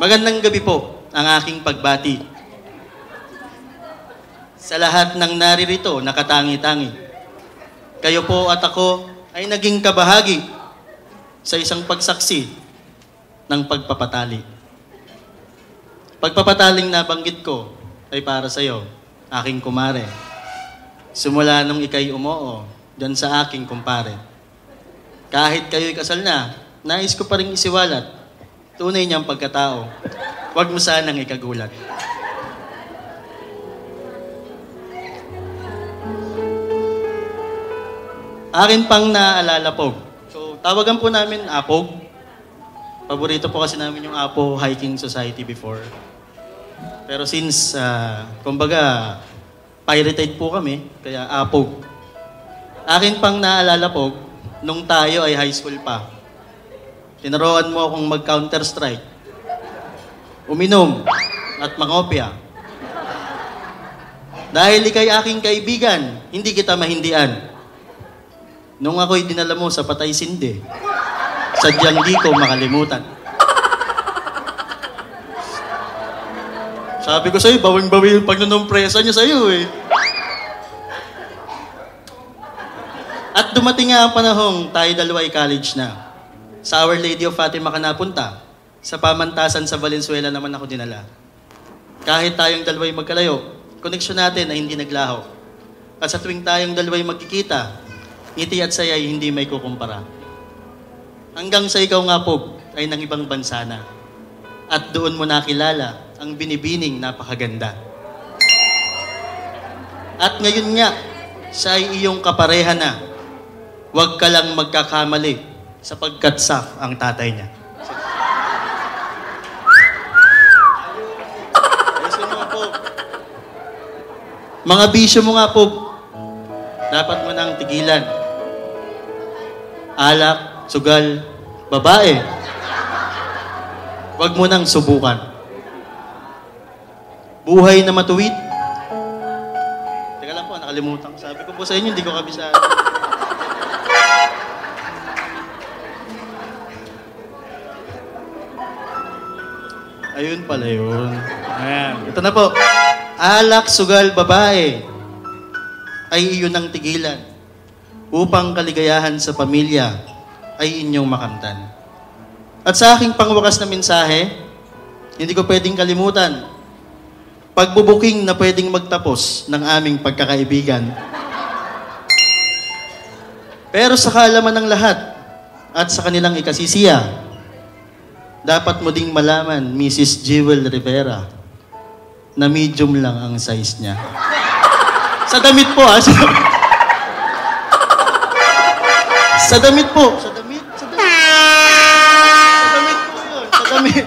Magandang gabi po ang aking pagbati. Sa lahat ng naririto, nakatangi-tangi. Kayo po at ako ay naging kabahagi sa isang pagsaksi ng pagpapatali. Pagpapataling nabanggit ko ay para sa iyo, aking kumare. Simula nung ikay umoo dyan sa aking kumpare. Kahit kayo'y kasal na, nais ko pa rin isiwalat tunay niyang pagkatao. Huwag mo sanang ikagulat. Akin pang naaalala po. So, tawagan po namin Apog. Paborito po kasi namin yung Apo Hiking Society before. Pero since, kumbaga, pirated po kami, kaya Apog. Akin pang naalala po, nung tayo ay high school pa. Tinuruan mo akong mag-Counter-Strike, uminom, at mangopya. Dahil ikay aking kaibigan, hindi kita mahindian. Nung ako'y dinala mo sa patay sindi, sadyang di ko makalimutan. Sabi ko sa'yo, bawing-bawi yung pagnunompresa niya sa'yo eh. At dumating nga ang panahong tayo dalawa ay college na. Sa Our Lady of Fatima ka napunta. Sa pamantasan sa Valenzuela naman ako dinala. Kahit tayong dalawa'y magkalayo, koneksyon natin ay hindi naglaho. At sa tuwing tayong dalawa'y magkikita, ngiti at saya ay hindi may kukumpara. Hanggang sa ikaw nga po ay nang ibang bansa na. At doon mo nakilala ang binibining napakaganda. At ngayon nga, siya ay iyong kapareha na. Huwag ka lang magkakamali sapagkat saf ang tatay niya. Ayusin mo po. Mga bisyo mo nga po, dapat mo nang tigilan. Alak, sugal, babae. Huwag mo nang subukan. Buhay na matuwid. Teka lang po, nakalimutan ko. Sabi ko po sa inyo, hindi ko kabisado. Ayun pala yun. Ayan. Ito na po. Alak, sugal, babae ay iyon ang tigilan upang kaligayahan sa pamilya ay inyong makamtan. At sa aking pangwakas na mensahe, hindi ko pwedeng kalimutan pagbubuking na pwedeng magtapos ng aming pagkakaibigan. Pero sa kaalaman ng lahat at sa kanilang ikasisiya, dapat mo ding malaman, Mrs. Jewel Rivera, na medium lang ang size niya. Sa damit po, ha? Sa damit po. Sa damit? Sa damit. Sa damit po yun. Sa damit.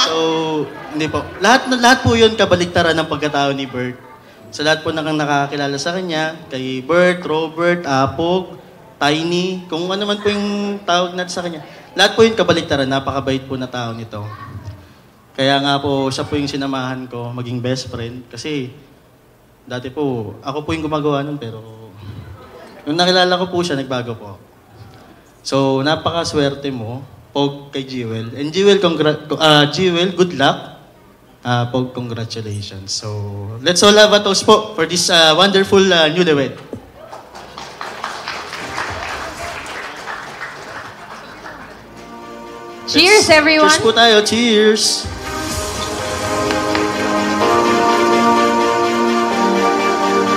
So, hindi po. Lahat po yun kabaliktaran ng pagkatao ni Bert. Sa lahat po na nakakilala sa kanya, kay Bert, Robert, Apog, Tiny, kung ano man po yung tawag natin sa kanya. Lahat po yung kabaliktaran, napakabait po na tao nito. Kaya nga po, siya po yung sinamahan ko, maging best friend. Kasi, dati po, ako po yung gumagawa nun, pero nung nakilala ko po siya, nagbago po. So, napakaswerte mo, Pog, kay Jewel. And Jewel, Jewel, good luck. Pog, congratulations. So, let's all have a toast po for this wonderful newlywed. Cheers, everyone! Cheers po tayo. Cheers!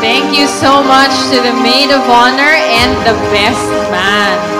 Thank you so much to the maid of honor and the best man.